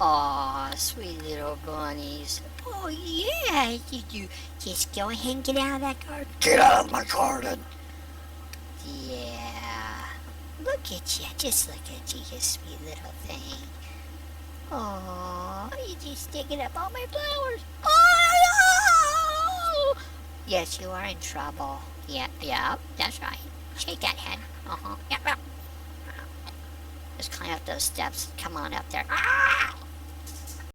Aw, sweet little bunnies. Oh, yeah, you just go ahead and get out of that garden. Get out of my garden. Yeah. Look at you. Just look at you, you sweet little thing. Oh, you just digging up all my flowers. Oh, no! Yes, you are in trouble. Yeah, yeah, that's right. Shake that head. Uh-huh. Yeah, yeah. Just climb up those steps. Come on up there. Ah!